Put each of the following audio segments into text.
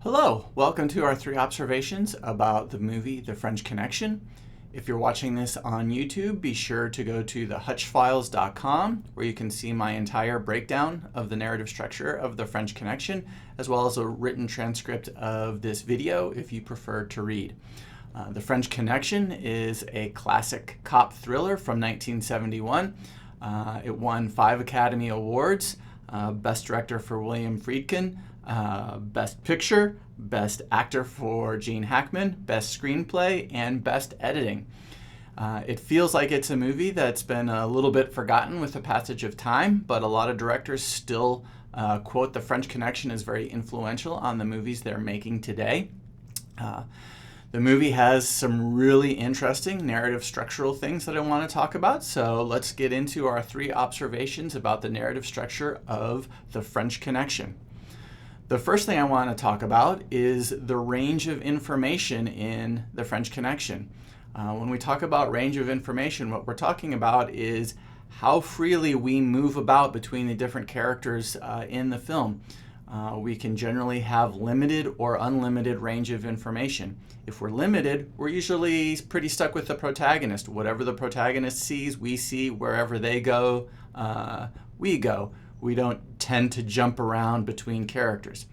Hello, welcome to our 3 observations about the movie The French Connection. If you're watching this on YouTube, be sure to go to thehutchfiles.com where you can see my entire breakdown of the narrative structure of The French Connection, as well as a written transcript of this video if you prefer to read. The French Connection is a classic cop thriller from 1971. It won 5 Academy Awards, Best Director for William Friedkin, Best Picture, Best Actor for Gene Hackman, Best Screenplay, and Best Editing. It feels like it's a movie that's been a little bit forgotten with the passage of time, but a lot of directors still quote The French Connection as very influential on the movies they're making today. The movie has some really interesting narrative structural things that I want to talk about, so let's get into our 3 observations about the narrative structure of The French Connection. The first thing I want to talk about is the range of information in The French Connection. When we talk about range of information, what we're talking about is how freely we move about between the different characters in the film. We can generally have limited or unlimited range of information. If we're limited, we're usually pretty stuck with the protagonist. Whatever the protagonist sees, we see. Wherever they go, we go. We don't tend to jump around between characters.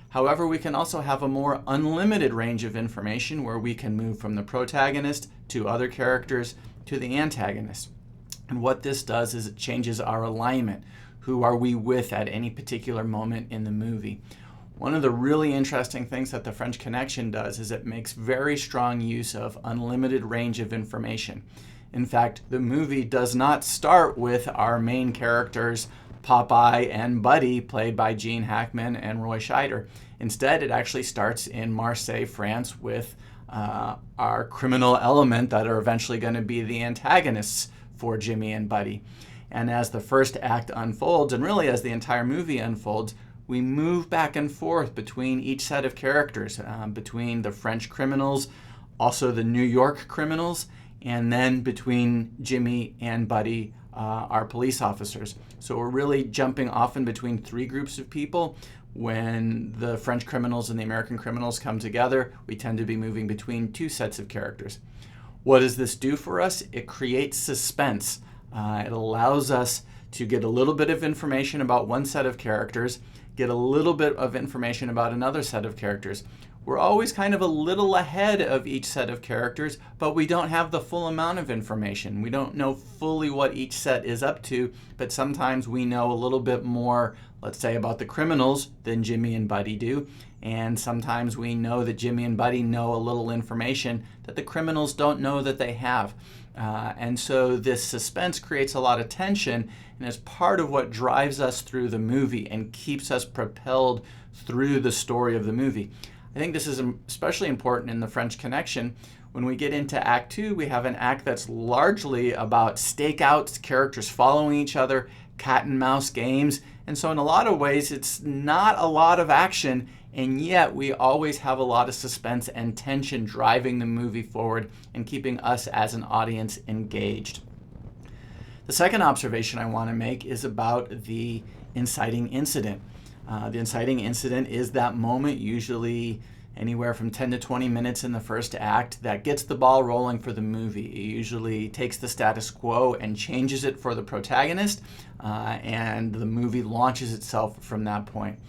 However, we can also have a more unlimited range of information where we can move from the protagonist to other characters to the antagonist. And what this does is it changes our alignment. Who are we with at any particular moment in the movie? One of the really interesting things that The French Connection does is it makes very strong use of unlimited range of information. In fact, the movie does not start with our main characters, Popeye and Buddy, played by Gene Hackman and Roy Scheider. Instead, it actually starts in Marseille, France, with our criminal element that are eventually going to be the antagonists for Jimmy and Buddy. And as the first act unfolds, and really as the entire movie unfolds, we move back and forth between each set of characters, between the French criminals, also the New York criminals, and then between Jimmy and Buddy, our police officers. So we're really jumping often between 3 groups of people. When the French criminals and the American criminals come together, we tend to be moving between 2 sets of characters. What does this do for us? It creates suspense. It allows us to get a little bit of information about one set of characters, get a little bit of information about another set of characters. We're always kind of a little ahead of each set of characters, but we don't have the full amount of information. We don't know fully what each set is up to, but sometimes we know a little bit more, let's say, about the criminals than Jimmy and Buddy do. And sometimes we know that Jimmy and Buddy know a little information that the criminals don't know that they have. And so this suspense creates a lot of tension and is part of what drives us through the movie and keeps us propelled through the story of the movie. I think this is especially important in The French Connection. When we get into Act 2, we have an act that's largely about stakeouts, characters following each other, cat and mouse games. And so in a lot of ways, it's not a lot of action, and yet we always have a lot of suspense and tension driving the movie forward and keeping us as an audience engaged. The second observation I want to make is about the inciting incident. The inciting incident is that moment, usually anywhere from 10 to 20 minutes in the first act, that gets the ball rolling for the movie. It usually takes the status quo and changes it for the protagonist, and the movie launches itself from that point.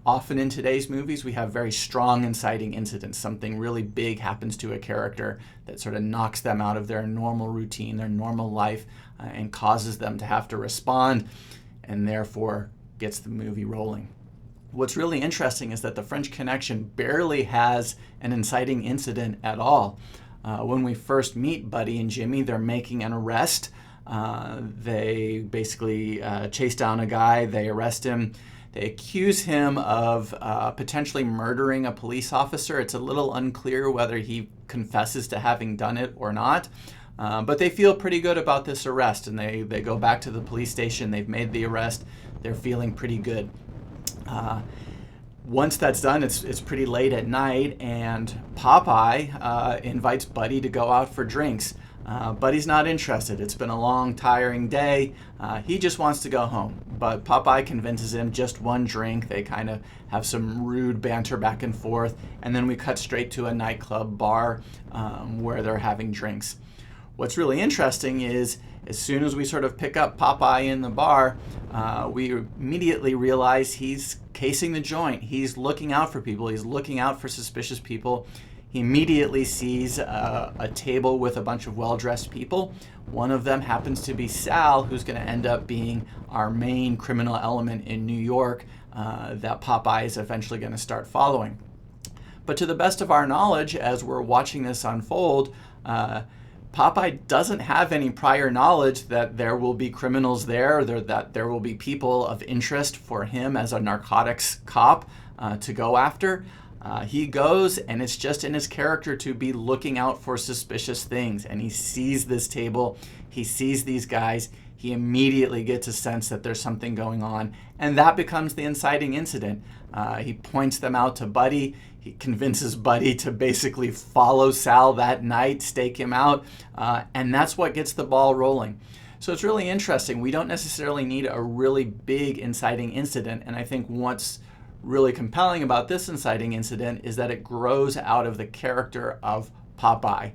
Often in today's movies, we have very strong inciting incidents. Something really big happens to a character that sort of knocks them out of their normal routine, their normal life, and causes them to have to respond, and therefore gets the movie rolling. What's really interesting is that The French Connection barely has an inciting incident at all. When we first meet Buddy and Jimmy, they're making an arrest. They basically chase down a guy, they arrest him. They accuse him of potentially murdering a police officer. It's a little unclear whether he confesses to having done it or not. But they feel pretty good about this arrest, and they go back to the police station. They've made the arrest. They're feeling pretty good. Once that's done, it's pretty late at night, and Popeye invites Buddy to go out for drinks. Buddy's not interested. It's been a long, tiring day. He just wants to go home. But Popeye convinces him just one drink. They kind of have some rude banter back and forth. And then we cut straight to a nightclub bar where they're having drinks. What's really interesting is as soon as we sort of pick up Popeye in the bar, we immediately realize he's casing the joint. He's looking out for people. He's looking out for suspicious people. He immediately sees a table with a bunch of well-dressed people. One of them happens to be Sal, who's going to end up being our main criminal element in New York that Popeye is eventually going to start following. But to the best of our knowledge, as we're watching this unfold, Popeye doesn't have any prior knowledge that there will be criminals there, or that there will be people of interest for him as a narcotics cop to go after. He goes, and it's just in his character to be looking out for suspicious things. And he sees this table, he sees these guys, he immediately gets a sense that there's something going on. And that becomes the inciting incident. He points them out to Buddy. He convinces Buddy to basically follow Sal that night, stake him out. And that's what gets the ball rolling. So it's really interesting. We don't necessarily need a really big inciting incident. And I think what's really compelling about this inciting incident is that it grows out of the character of Popeye.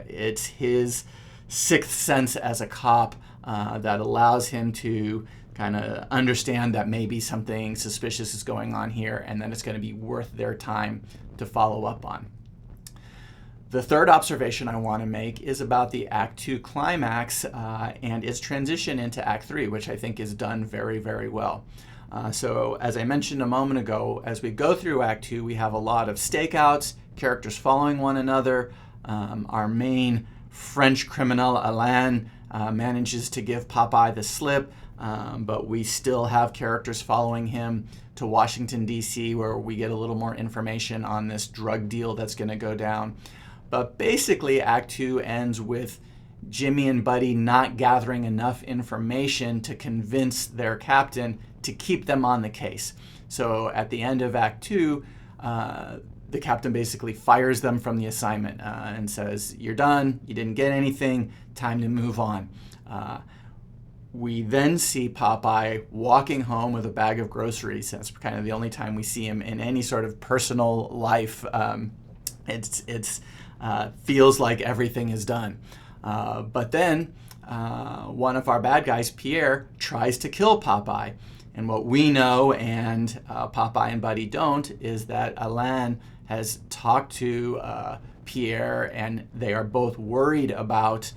It's his sixth sense as a cop that allows him to kind of understand that maybe something suspicious is going on here and that it's going to be worth their time to follow up on. The third observation I want to make is about the Act 2 climax and its transition into Act 3, which I think is done very, very well. So as I mentioned a moment ago, as we go through Act 2, we have a lot of stakeouts, characters following one another. Our main French criminal, Alain, manages to give Popeye the slip, but we still have characters following him to Washington, D.C., where we get a little more information on this drug deal that's going to go down. But basically, Act 2 ends with Jimmy and Buddy not gathering enough information to convince their captain to keep them on the case. So at the end of Act 2, the captain basically fires them from the assignment and says, "You're done, you didn't get anything, time to move on." We then see Popeye walking home with a bag of groceries. That's kind of the only time we see him in any sort of personal life. It feels like everything is done. But then one of our bad guys, Pierre, tries to kill Popeye. And what we know, and Popeye and Buddy don't, is that Alain has talked to Pierre, and they are both worried about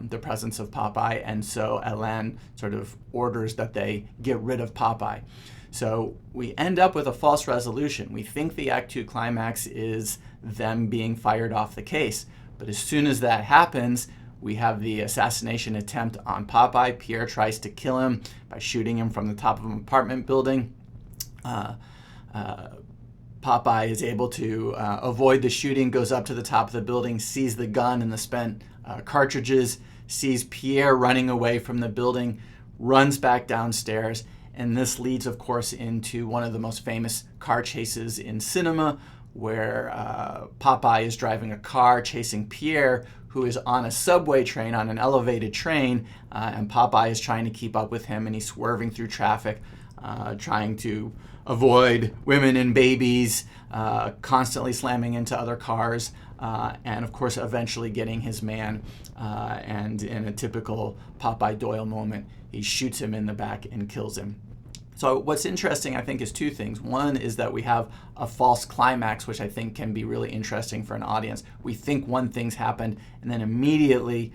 the presence of Popeye, and so Alain sort of orders that they get rid of Popeye. So we end up with a false resolution. We think the Act 2 climax is them being fired off the case, but as soon as that happens, we have the assassination attempt on Popeye. Pierre tries to kill him by shooting him from the top of an apartment building. Popeye is able to avoid the shooting, goes up to the top of the building, sees the gun and the spent cartridges, sees Pierre running away from the building, runs back downstairs, and this leads, of course, into one of the most famous car chases in cinema, where Popeye is driving a car chasing Pierre, who is on a subway train, on an elevated train, and Popeye is trying to keep up with him, and he's swerving through traffic, trying to avoid women and babies, constantly slamming into other cars, and of course eventually getting his man, and in a typical Popeye Doyle moment, he shoots him in the back and kills him. So what's interesting, I think, is two things. One is that we have a false climax, which I think can be really interesting for an audience. We think one thing's happened, and then immediately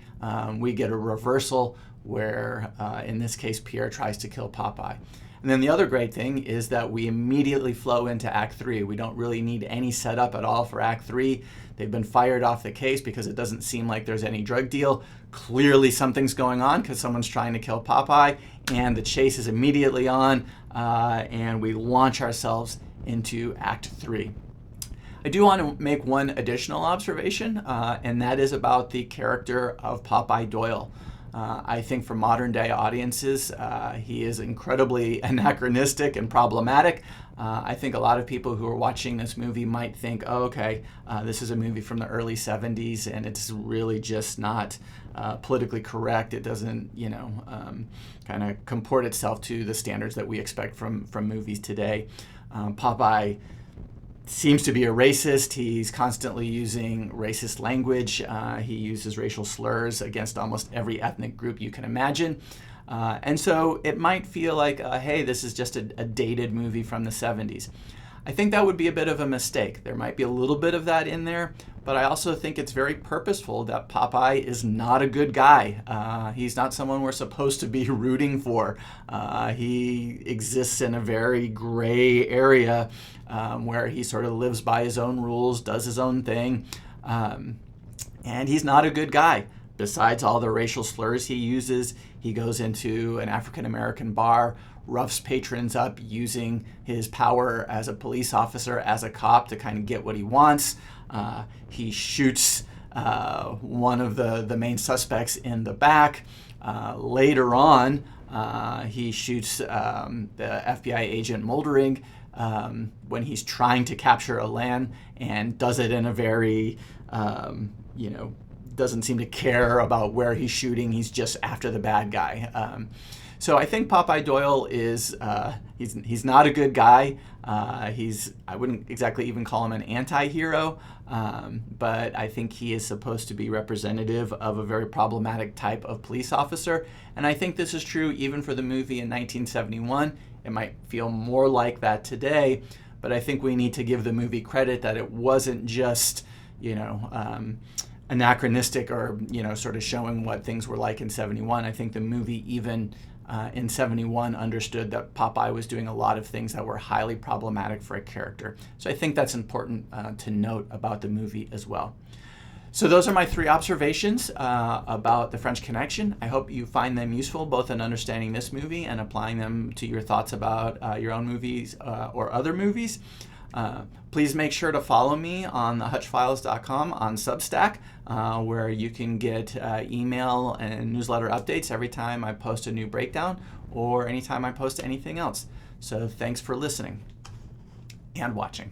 we get a reversal where, in this case, Pierre tries to kill Popeye. And then the other great thing is that we immediately flow into Act 3. We don't really need any setup at all for Act 3. They've been fired off the case because it doesn't seem like there's any drug deal. Clearly something's going on because someone's trying to kill Popeye, and the chase is immediately on, and we launch ourselves into Act 3. I do want to make one additional observation, and that is about the character of Popeye Doyle. I think for modern day audiences, he is incredibly anachronistic and problematic. I think a lot of people who are watching this movie might think, oh, okay, this is a movie from the early 70s and it's really just not politically correct. It doesn't, kind of comport itself to the standards that we expect from movies today. Popeye seems to be a racist. He's constantly using racist language. He uses racial slurs against almost every ethnic group you can imagine. And so it might feel like, hey, this is just a dated movie from the 70s. I think that would be a bit of a mistake. There might be a little bit of that in there, but I also think it's very purposeful that Popeye is not a good guy. He's not someone we're supposed to be rooting for. He exists in a very gray area where he sort of lives by his own rules, does his own thing, and he's not a good guy. Besides all the racial slurs he uses, he goes into an African-American bar, roughs patrons up using his power as a police officer, as a cop, to kind of get what he wants. He shoots one of the main suspects in the back. Later on, he shoots the FBI agent Moldering when he's trying to capture a land, and does it in a very, doesn't seem to care about where he's shooting. He's just after the bad guy. So I think Popeye Doyle is, he's not a good guy. I wouldn't exactly even call him an anti-hero, but I think he is supposed to be representative of a very problematic type of police officer. And I think this is true even for the movie in 1971. It might feel more like that today, but I think we need to give the movie credit that it wasn't just, anachronistic or, sort of showing what things were like in 71. I think the movie even in 71 understood that Popeye was doing a lot of things that were highly problematic for a character. So I think that's important to note about the movie as well. So those are my 3 observations about The French Connection. I hope you find them useful, both in understanding this movie and applying them to your thoughts about your own movies or other movies. Please make sure to follow me on the hutchfiles.com on Substack, where you can get email and newsletter updates every time I post a new breakdown or anytime I post anything else. So thanks for listening and watching.